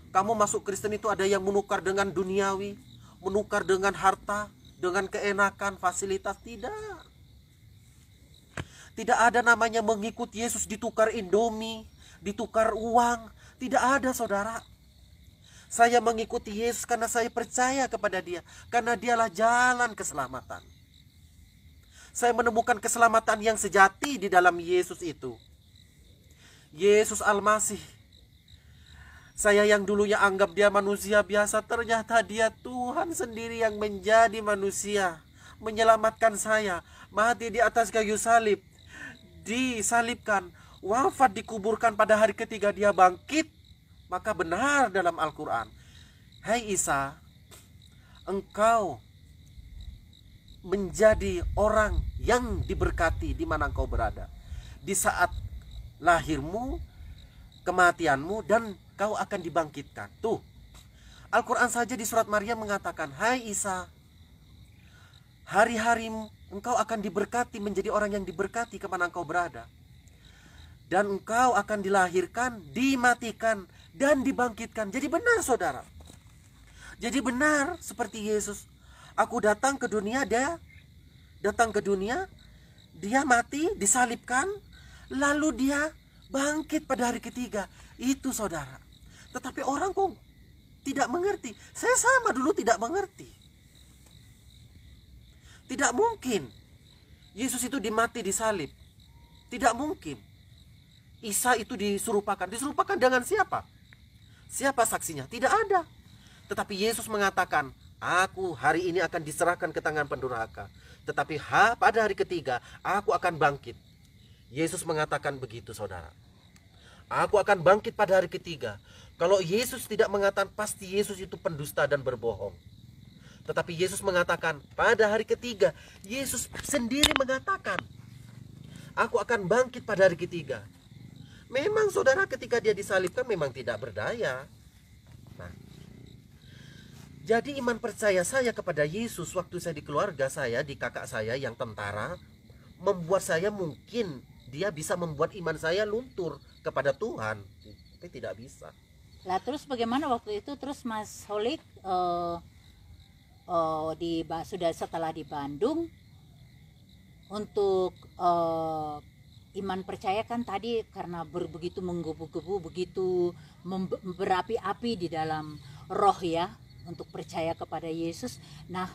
Kamu masuk Kristen itu ada yang menukar dengan duniawi, menukar dengan harta, dengan keenakan, fasilitas. Tidak. Tidak ada namanya mengikuti Yesus ditukar Indomie, ditukar uang. Tidak ada, saudara. Saya mengikuti Yesus karena saya percaya kepada Dia, karena Dialah jalan keselamatan. Saya menemukan keselamatan yang sejati di dalam Yesus itu. Yesus Al-Masih. Saya yang dulunya anggap Dia manusia biasa, ternyata Dia Tuhan sendiri yang menjadi manusia, menyelamatkan saya, mati di atas kayu salib, disalibkan, wafat, dikuburkan, pada hari ketiga Dia bangkit. Maka benar dalam Al-Quran, hai Isa, engkau menjadi orang yang diberkati di mana engkau berada. Di saat lahirmu, kematianmu, dan kau akan dibangkitkan. Tuh, Al-Quran saja di surat Maryam mengatakan, hai Isa, hari-harimu engkau akan diberkati, menjadi orang yang diberkati kemana engkau berada. Dan engkau akan dilahirkan, dimatikan, dan dibangkitkan. Jadi benar, saudara. Jadi benar seperti Yesus. Aku datang ke dunia, Dia datang ke dunia, Dia mati, disalibkan, lalu Dia bangkit pada hari ketiga. Itu, saudara. Tetapi orang kok tidak mengerti. Saya sama dulu tidak mengerti. Tidak mungkin Yesus itu dimati, disalib. Tidak mungkin. Isa itu disurupakan. Disurupakan dengan siapa? Siapa saksinya? Tidak ada. Tetapi Yesus mengatakan, aku hari ini akan diserahkan ke tangan pendurhaka, tetapi pada hari ketiga aku akan bangkit. Yesus mengatakan begitu, saudara. Aku akan bangkit pada hari ketiga. Kalau Yesus tidak mengatakan, pasti Yesus itu pendusta dan berbohong. Tetapi Yesus mengatakan pada hari ketiga. Yesus sendiri mengatakan, aku akan bangkit pada hari ketiga. Memang, saudara, ketika Dia disalibkan memang tidak berdaya. Nah, jadi iman percaya saya kepada Yesus waktu saya di keluarga saya, di kakak saya yang tentara, membuat saya, mungkin Dia bisa membuat iman saya luntur kepada Tuhan. Tapi tidak bisa. Lah terus bagaimana waktu itu? Terus Mas Holik sudah setelah di Bandung, untuk iman percaya kan tadi karena begitu menggebu-gebu, begitu berapi-api di dalam roh ya, untuk percaya kepada Yesus. Nah,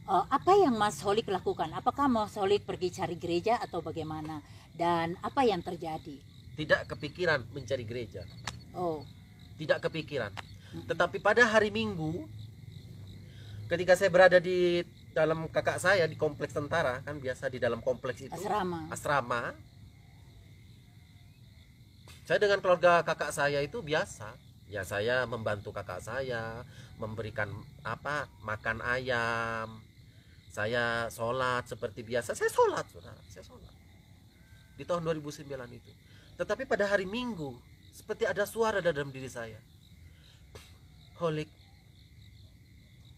apa yang Mas Holik lakukan? Apakah Mas Holik pergi cari gereja atau bagaimana? Dan apa yang terjadi? Tidak kepikiran mencari gereja. Oh, tidak kepikiran. Tetapi pada hari Minggu, ketika saya berada di dalam kakak saya di kompleks tentara, kan biasa di dalam kompleks itu asrama. Saya dengan keluarga kakak saya itu biasa. Ya, saya membantu kakak saya, memberikan makan ayam. Saya sholat seperti biasa. Saya sholat, saudara. Saya sholat di tahun 2009 itu. Tetapi pada hari Minggu, seperti ada suara dalam diri saya. Holik,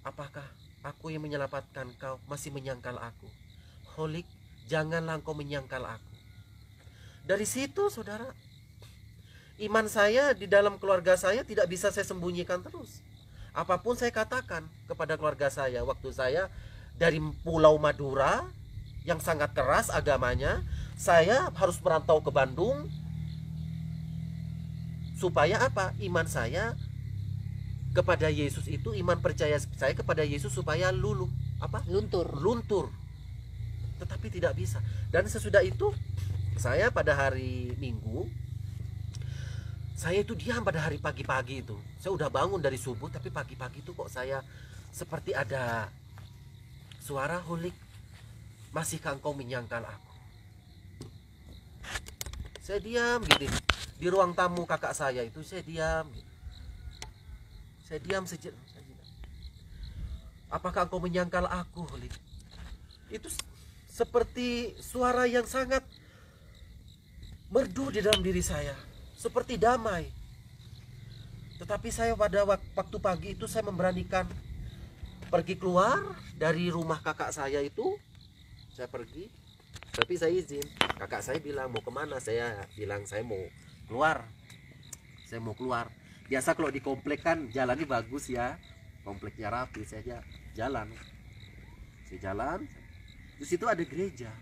apakah aku yang menyelamatkan kau masih menyangkal aku? Holik, janganlah engkau menyangkal aku. Dari situ, saudara, iman saya di dalam keluarga saya tidak bisa saya sembunyikan terus. Apapun saya katakan kepada keluarga saya, waktu saya dari Pulau Madura yang sangat keras agamanya, saya harus merantau ke Bandung supaya apa? Iman saya kepada Yesus itu, iman percaya saya kepada Yesus supaya luntur. Tetapi tidak bisa. Dan sesudah itu, saya pada hari Minggu, saya itu diam pada hari pagi-pagi itu. Saya udah bangun dari subuh, tapi pagi-pagi itu kok saya seperti ada suara, Holik, masihkah engkau menyangkal aku? Saya diam gitu. Di ruang tamu kakak saya itu saya diam gitu. Saya diam sejenak. Apakah engkau menyangkal aku, Holik? Itu seperti suara yang sangat merdu di dalam diri saya, seperti damai. Tetapi saya pada waktu pagi itu saya memberanikan pergi keluar dari rumah kakak saya itu. Saya pergi, tapi saya izin. Kakak saya bilang mau kemana? Saya bilang saya mau keluar. Saya mau keluar. Biasa kalau di komplek kan jalannya bagus ya, kompleknya rapi, saya jalan. Saya jalan, di situ ada gereja.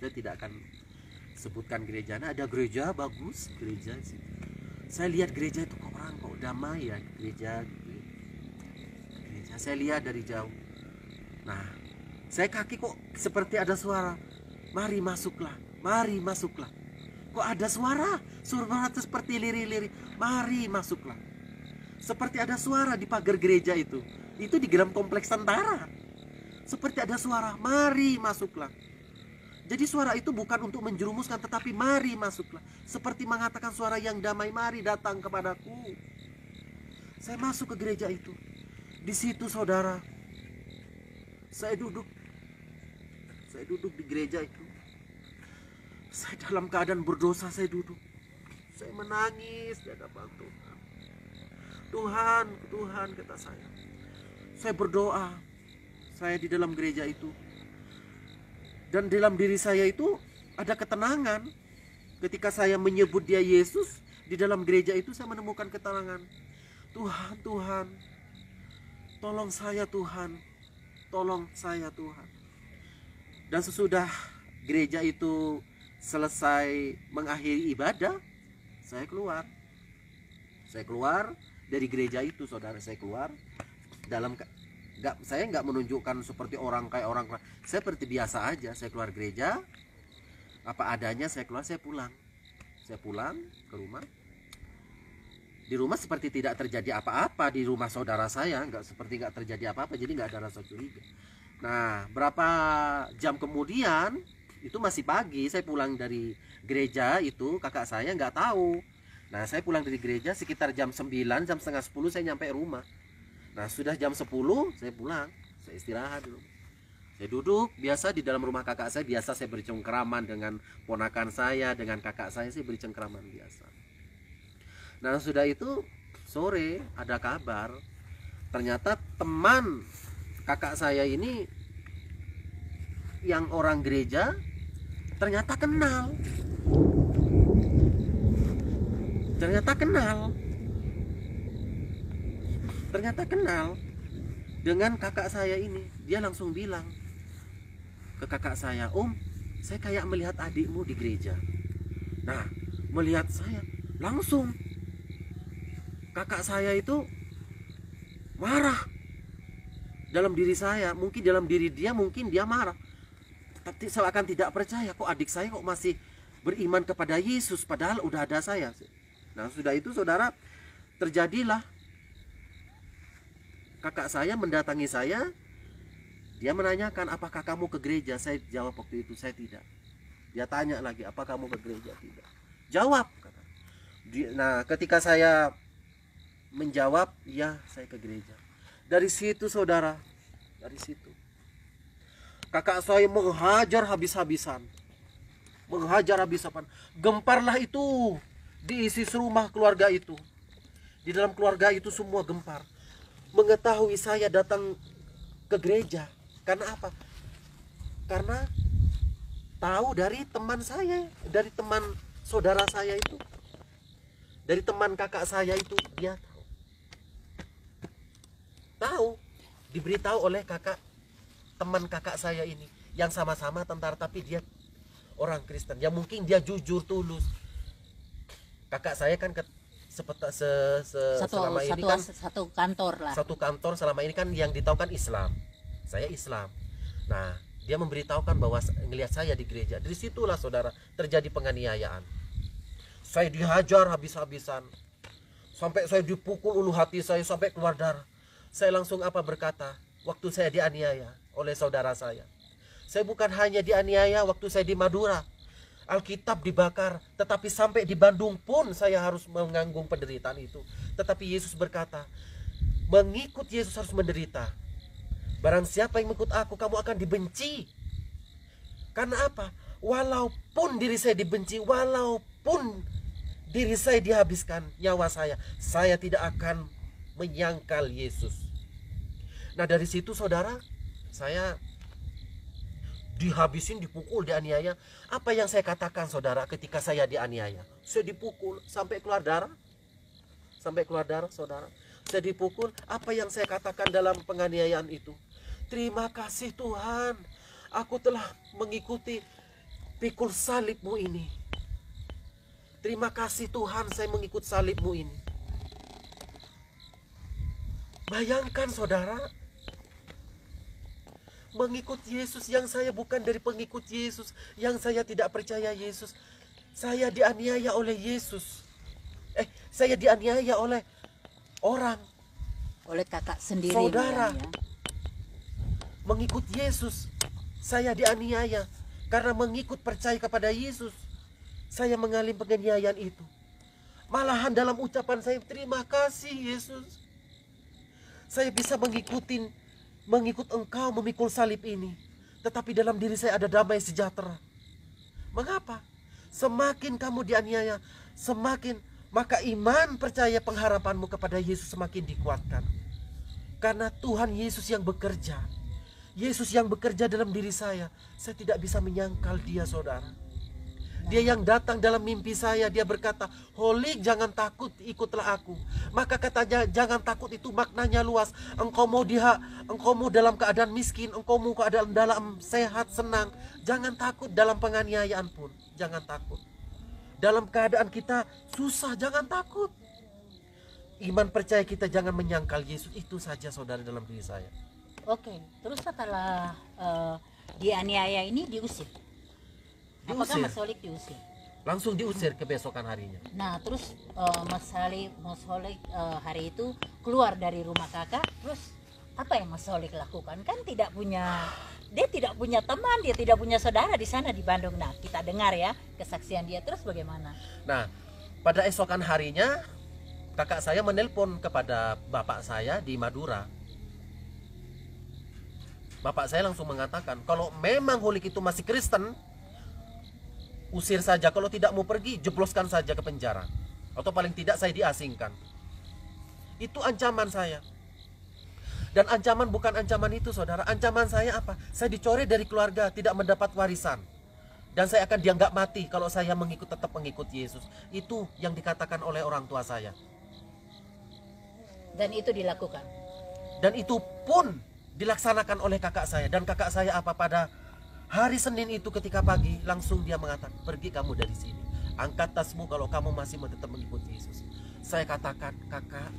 Saya tidak akan sebutkan gerejanya, ada gereja bagus, gereja di situ. Saya lihat gereja itu kok damai ya, gereja. Saya lihat dari jauh. Nah, saya kaki kok seperti ada suara, mari masuklah, mari masuklah. Kok ada suara itu seperti liri-liri, mari masuklah. Seperti ada suara di pagar gereja itu di dalam kompleks tentara. Seperti ada suara, mari masuklah. Jadi suara itu bukan untuk menjerumuskan, tetapi mari masuklah. Seperti mengatakan suara yang damai, mari datang kepadaku. Saya masuk ke gereja itu. Di situ saudara, saya duduk di gereja itu. Saya dalam keadaan berdosa, saya duduk. Saya menangis di hadapan Tuhan. Tuhan, kata saya. Saya berdoa. Saya di dalam gereja itu. Dan dalam diri saya itu ada ketenangan. Ketika saya menyebut dia Yesus, di dalam gereja itu saya menemukan ketenangan. Tuhan, tolong saya Tuhan. Tolong saya Tuhan. Dan sesudah gereja itu selesai mengakhiri ibadah, saya keluar dari gereja itu, saudara. Saya keluar saya nggak menunjukkan seperti orang saya seperti biasa aja. Saya keluar gereja apa adanya, saya keluar, saya pulang ke rumah. Di rumah seperti tidak terjadi apa-apa. Di rumah saudara saya nggak terjadi apa-apa, jadi nggak ada rasa curiga. Nah, berapa jam kemudian, itu masih pagi, saya pulang dari gereja itu, kakak saya nggak tahu. Nah, saya pulang dari gereja sekitar jam 9, jam setengah 10 saya nyampe rumah. Nah, sudah jam 10 saya pulang, saya istirahat dulu. Saya duduk biasa di dalam rumah kakak saya, biasa saya bercengkraman dengan ponakan saya, dengan kakak saya beri cengkraman biasa. Nah, sudah itu sore ada kabar, ternyata teman kakak saya ini yang orang gereja ternyata kenal dengan kakak saya ini. Dia langsung bilang ke kakak saya, "Om, saya kayak melihat adikmu di gereja." Nah, melihat saya, langsung kakak saya itu marah. Dalam diri saya, mungkin dalam diri dia, mungkin dia marah. Tapi seakan tidak percaya, kok adik saya kok masih beriman kepada Yesus, padahal udah ada saya. Nah, sudah itu saudara, terjadilah kakak saya mendatangi saya. Dia menanyakan, apakah kamu ke gereja? Saya jawab waktu itu, saya tidak. Dia tanya lagi, apa kamu ke gereja? Tidak. Jawab. Nah, ketika saya menjawab, ya saya ke gereja. Dari situ saudara, kakak saya menghajar habis-habisan. Gemparlah itu diisi serumah keluarga itu. Di dalam keluarga itu semua gempar mengetahui saya datang ke gereja. Karena apa? Karena tahu dari teman saya, dari teman saudara saya itu, dari teman kakak saya itu, dia tahu, diberitahu oleh teman kakak saya ini yang sama-sama tentara, tapi dia orang Kristen. Ya mungkin dia jujur, tulus. Kakak saya kan selama ini kan satu kantor lah. Satu kantor selama ini kan yang ditahu kan Islam. Saya Islam. Nah, dia memberitahukan bahwa ngelihat saya di gereja. Dari situlah saudara terjadi penganiayaan. Saya dihajar habis-habisan. Sampai saya dipukul ulu hati saya sampai keluar darah. Saya langsung berkata, waktu saya dianiaya oleh saudara saya. Saya bukan hanya dianiaya waktu saya di Madura, Alkitab dibakar, tetapi sampai di Bandung pun saya harus menanggung penderitaan itu. Tetapi Yesus berkata, mengikut Yesus harus menderita. Barang siapa yang mengikut aku, kamu akan dibenci. Karena apa? Walaupun diri saya dibenci, walaupun diri saya dihabiskan nyawa saya tidak akan menyangkal Yesus. Nah, dari situ saudara, saya dihabisin, dipukul, dianiaya. Apa yang saya katakan saudara ketika saya dianiaya? Saya dipukul sampai keluar darah. sampai keluar darah, saudara. Saya dipukul. Apa yang saya katakan dalam penganiayaan itu? Terima kasih Tuhan, aku telah mengikuti pikul salib-Mu ini. Terima kasih Tuhan, saya mengikut salib-Mu ini. Bayangkan saudara, mengikut Yesus, yang saya bukan dari pengikut Yesus, yang saya tidak percaya Yesus. Saya dianiaya oleh Yesus. Saya dianiaya oleh orang, Oleh kakak sendiri. saudara. ya. Mengikut Yesus, saya dianiaya. Karena mengikut percaya kepada Yesus, saya mengalami penganiayaan itu. Malahan dalam ucapan saya, terima kasih Yesus, saya bisa mengikut Engkau memikul salib ini. Tetapi dalam diri saya ada damai sejahtera. Mengapa? Semakin kamu dianiaya, maka iman, percaya, pengharapanmu kepada Yesus semakin dikuatkan. Karena Tuhan Yesus yang bekerja. Yesus yang bekerja dalam diri saya tidak bisa menyangkal Dia, saudara. Dia yang datang dalam mimpi saya, Dia berkata, Holik, jangan takut, ikutlah aku. Maka katanya, jangan takut itu maknanya luas. Engkau mau dalam keadaan miskin, engkau mau keadaan dalam sehat, senang. Jangan takut dalam penganiayaan pun, jangan takut. Dalam keadaan kita susah, jangan takut. Iman percaya kita jangan menyangkal Yesus, itu saja saudara dalam diri saya. Oke, terus setelah dianiaya ini diusir. Apakah Diusir. Mas Holik diusir? Langsung diusir kebesokan harinya. Nah, terus Mas Holik hari itu keluar dari rumah kakak. Terus apa yang Mas Holik lakukan? Kan dia tidak punya teman, dia tidak punya saudara di sana di Bandung. Nah, kita dengar ya kesaksian dia. Terus bagaimana? Nah, pada esokan harinya kakak saya menelpon kepada bapak saya di Madura. Bapak saya langsung mengatakan, kalau memang Holik itu masih Kristen, usir saja. Kalau tidak mau pergi, jebloskan saja ke penjara. Atau paling tidak saya diasingkan. Itu ancaman saya. Dan ancaman bukan ancaman itu, saudara. Ancaman saya apa? Saya dicoret dari keluarga, tidak mendapat warisan. Dan saya akan dianggap mati kalau saya tetap mengikut Yesus. Itu yang dikatakan oleh orang tua saya. Dan itu dilakukan. Dan itu pun dilaksanakan oleh kakak saya. Dan kakak saya apa? Pada hari Senin itu ketika pagi, langsung dia mengatakan, pergi kamu dari sini. Angkat tasmu kalau kamu masih tetap mengikuti Yesus. Saya katakan, kakak,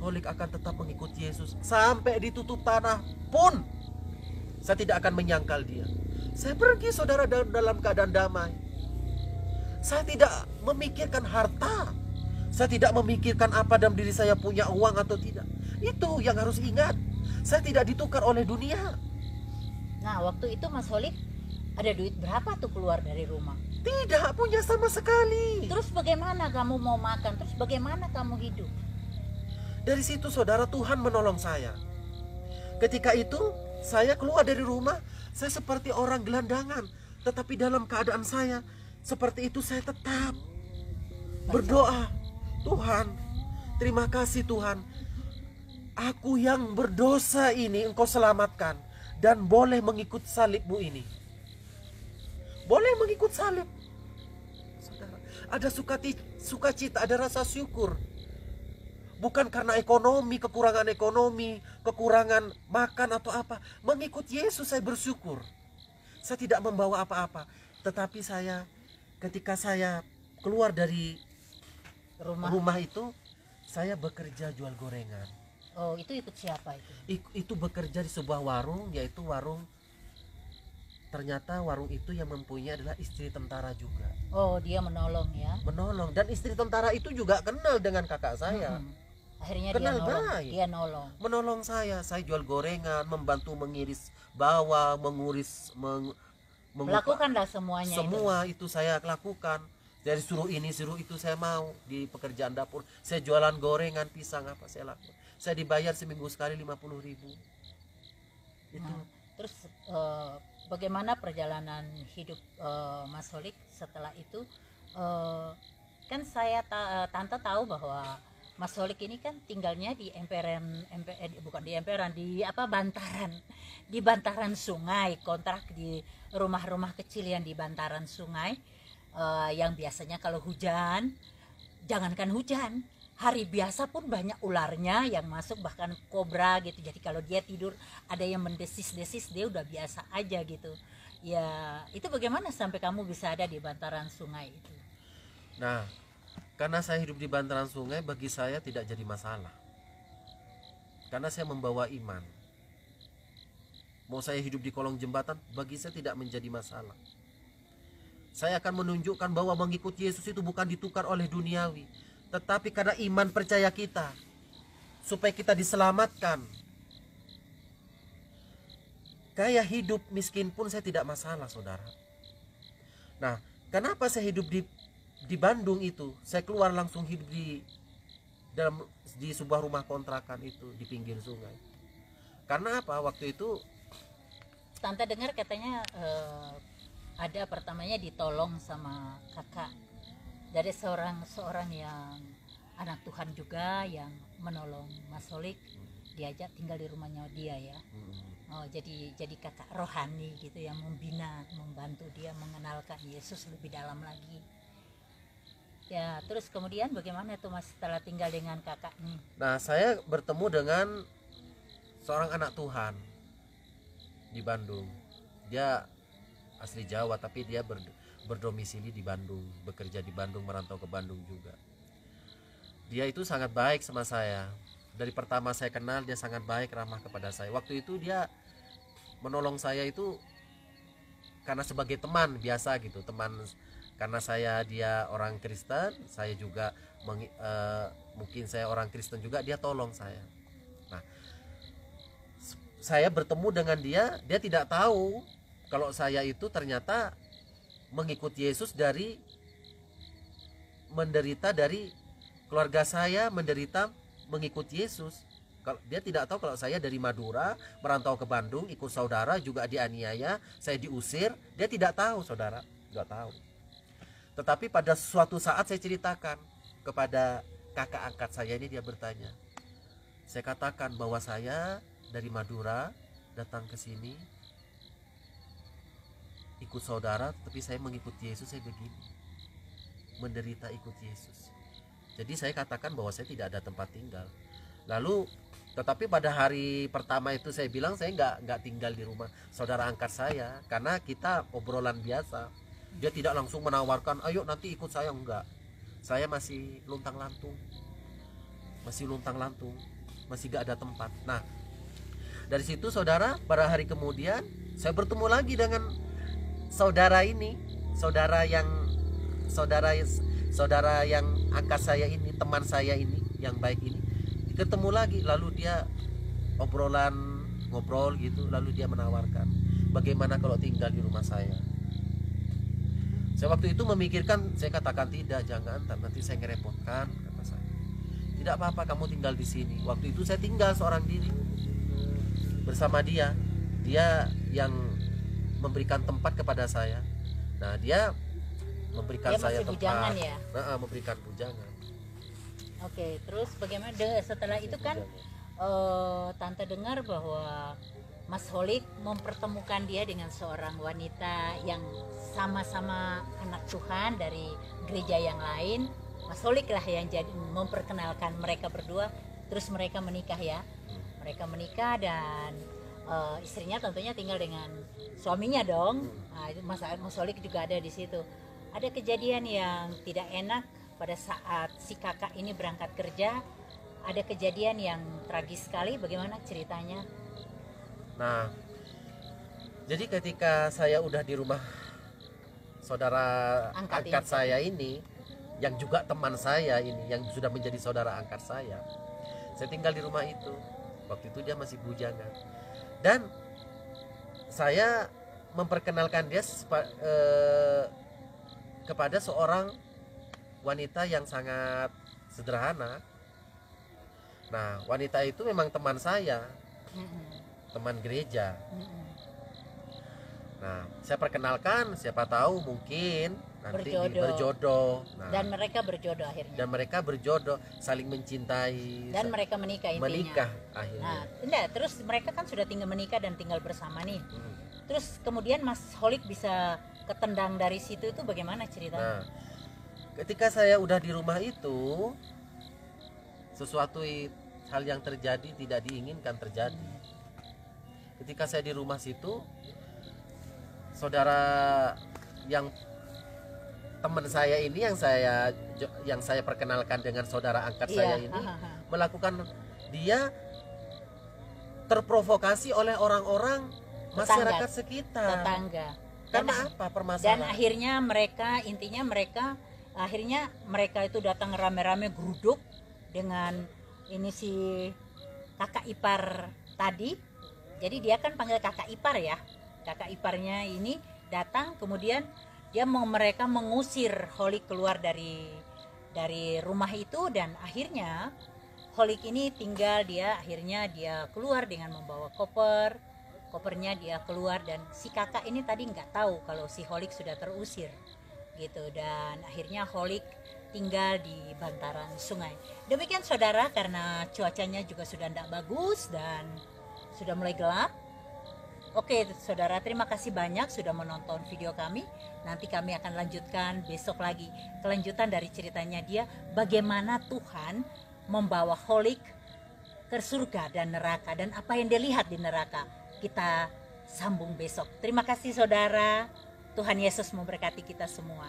Holik akan tetap mengikuti Yesus. Sampai ditutup tanah pun, saya tidak akan menyangkal dia. Saya pergi, saudara, dalam keadaan damai. Saya tidak memikirkan harta. Saya tidak memikirkan apa dalam diri saya punya uang atau tidak. Itu yang harus ingat. Saya tidak ditukar oleh dunia. Nah, waktu itu Mas Holik ada duit berapa tuh keluar dari rumah? Tidak punya sama sekali. Terus bagaimana kamu mau makan? Terus bagaimana kamu hidup? Dari situ saudara, Tuhan menolong saya. Ketika itu saya keluar dari rumah, saya seperti orang gelandangan. Tetapi dalam keadaan saya seperti itu, saya tetap berdoa, Tuhan, terima kasih Tuhan, aku yang berdosa ini Engkau selamatkan. Dan boleh mengikut salib-Mu ini. Boleh mengikut salib. Saudara, ada sukacita, ada rasa syukur. Bukan karena ekonomi, kekurangan makan atau apa. Mengikut Yesus saya bersyukur. Saya tidak membawa apa-apa. Tetapi ketika saya keluar dari rumah itu, saya bekerja jual gorengan. Oh, itu ikut siapa itu? Itu bekerja di sebuah warung, yaitu ternyata warung itu yang mempunyai adalah istri tentara juga. Oh, dia menolong ya? Menolong, dan istri tentara itu juga kenal dengan kakak saya. Akhirnya Kenal dia nolong. baik. Dia nolong. Menolong saya jual gorengan, membantu mengiris bawang, Melakukanlah semuanya. semua itu saya lakukan. Dari suruh ini suruh itu saya mau. Di pekerjaan dapur saya jualan gorengan, pisang, apa saya lakukan. Saya dibayar seminggu sekali 50.000. Itu. Nah, terus bagaimana perjalanan hidup Mas Holik setelah itu? Kan saya tante tahu bahwa Mas Holik ini kan tinggalnya di bukan di emperan, di bantaran, di bantaran sungai, kontrak di rumah-rumah kecil yang di bantaran sungai, yang biasanya kalau hujan, jangankan hujan, hari biasa pun banyak ularnya yang masuk, bahkan kobra gitu. Jadi kalau dia tidur ada yang mendesis-desis, dia udah biasa aja gitu. Ya itu bagaimana sampai kamu bisa ada di bantaran sungai itu? Nah, karena saya hidup di bantaran sungai, bagi saya tidak jadi masalah. Karena saya membawa iman. Mau saya hidup di kolong jembatan, bagi saya tidak menjadi masalah. Saya akan menunjukkan bahwa mengikuti Yesus itu bukan ditukar oleh duniawi, tetapi karena iman percaya kita, supaya kita diselamatkan. Kayak hidup miskin pun saya tidak masalah, saudara. Nah, kenapa saya hidup di Bandung itu? Saya keluar langsung hidup di sebuah rumah kontrakan itu di pinggir sungai. Karena apa? Waktu itu Tante dengar katanya ada pertamanya ditolong sama kakak dari seorang yang anak Tuhan juga yang menolong Mas Holik, diajak tinggal di rumahnya dia ya. Oh, jadi kakak rohani gitu yang membina, membantu dia mengenalkan Yesus lebih dalam lagi. Ya, terus kemudian bagaimana tuh Mas setelah tinggal dengan kakak nih? Nah, saya bertemu dengan seorang anak Tuhan di Bandung. Dia asli Jawa tapi dia berdomisili di Bandung, bekerja di Bandung, merantau ke Bandung juga. Dia itu sangat baik sama saya. Dari pertama saya kenal dia sangat baik, ramah kepada saya. Waktu itu dia menolong saya itu karena sebagai teman biasa gitu, teman, karena dia orang Kristen, saya juga mungkin saya orang Kristen juga, dia tolong saya. Nah, saya bertemu dengan dia tidak tahu kalau saya itu ternyata mengikuti Yesus dari keluarga saya menderita mengikuti Yesus. Kalau dia tidak tahu kalau saya dari Madura merantau ke Bandung ikut saudara juga dianiaya, saya diusir, dia tidak tahu, saudara, nggak tahu. Tetapi pada suatu saat saya ceritakan kepada kakak angkat saya ini, dia bertanya. Saya katakan bahwa saya dari Madura datang ke sini ikut saudara, tapi saya mengikuti Yesus, saya begini, menderita ikut Yesus. Jadi saya katakan bahwa saya tidak ada tempat tinggal. Lalu tetapi pada hari pertama itu saya bilang saya nggak tinggal di rumah saudara angkat saya, karena kita obrolan biasa. Dia tidak langsung menawarkan ayo nanti ikut saya, enggak. Saya masih luntang lantung, masih gak ada tempat. Nah, dari situ saudara, pada hari kemudian saya bertemu lagi dengan saudara ini, saudara yang angkat saya ini, teman saya ini yang baik ini, ketemu lagi. Lalu dia ngobrol gitu, lalu dia menawarkan bagaimana kalau tinggal di rumah saya. Saya waktu itu memikirkan, saya katakan tidak, jangan, nanti saya ngerepotkan, kata saya. Tidak apa-apa, kamu tinggal di sini. Waktu itu saya tinggal seorang diri bersama dia yang memberikan tempat kepada saya. Nah, dia memberikan saya tempat, bujangan ya? Memberikan bujangan. Oke, terus bagaimana setelah itu kan tante dengar bahwa Mas Holik mempertemukan dia dengan seorang wanita yang sama-sama anak Tuhan dari gereja yang lain. Mas Holik lah yang jadi memperkenalkan mereka berdua, terus mereka menikah ya. Mereka menikah dan istrinya tentunya tinggal dengan suaminya dong. Nah, itu Mas Holik juga ada di situ. Ada kejadian yang tidak enak pada saat si kakak ini berangkat kerja. Ada kejadian yang tragis sekali. Bagaimana ceritanya? Nah, jadi ketika saya udah di rumah saudara angkat saya ini, yang juga teman saya ini, yang sudah menjadi saudara angkat saya tinggal di rumah itu. Waktu itu dia masih bujangan, dan saya memperkenalkan dia kepada seorang wanita yang sangat sederhana. Nah, wanita itu memang teman saya, teman gereja. Nah, saya perkenalkan, siapa tahu mungkin nanti berjodoh. Nah, dan mereka berjodoh akhirnya. Dan mereka berjodoh, saling mencintai. Dan mereka menikah intinya. Menikah akhirnya. Nah, enggak, terus mereka kan sudah tinggal menikah dan tinggal bersama nih. Terus kemudian Mas Holik bisa ketendang dari situ, itu bagaimana ceritanya? Nah, ketika saya udah di rumah itu, hal yang terjadi tidak diinginkan terjadi. Ketika saya di rumah situ, saudara yang teman saya ini yang saya perkenalkan dengan saudara angkat saya ini melakukan, dia terprovokasi oleh orang-orang masyarakat sekitar. Tetangga. Karena apa permasalahan? Dan akhirnya mereka itu datang rame-rame geruduk dengan ini si kakak ipar tadi. Jadi dia kan panggil kakak ipar ya. Kakak iparnya ini datang, kemudian mereka mengusir Holik keluar dari rumah itu, dan akhirnya Holik ini akhirnya dia keluar dengan membawa kopernya dia keluar, dan si kakak ini tadi nggak tahu kalau si Holik sudah terusir gitu, dan akhirnya Holik tinggal di bantaran sungai. Demikian saudara, karena cuacanya juga sudah tidak bagus dan sudah mulai gelap. Oke saudara, terima kasih banyak sudah menonton video kami. Nanti kami akan lanjutkan besok lagi kelanjutan dari ceritanya dia, bagaimana Tuhan membawa Holik ke surga dan neraka, dan apa yang dia lihat di neraka. Kita sambung besok. Terima kasih saudara. Tuhan Yesus memberkati kita semua.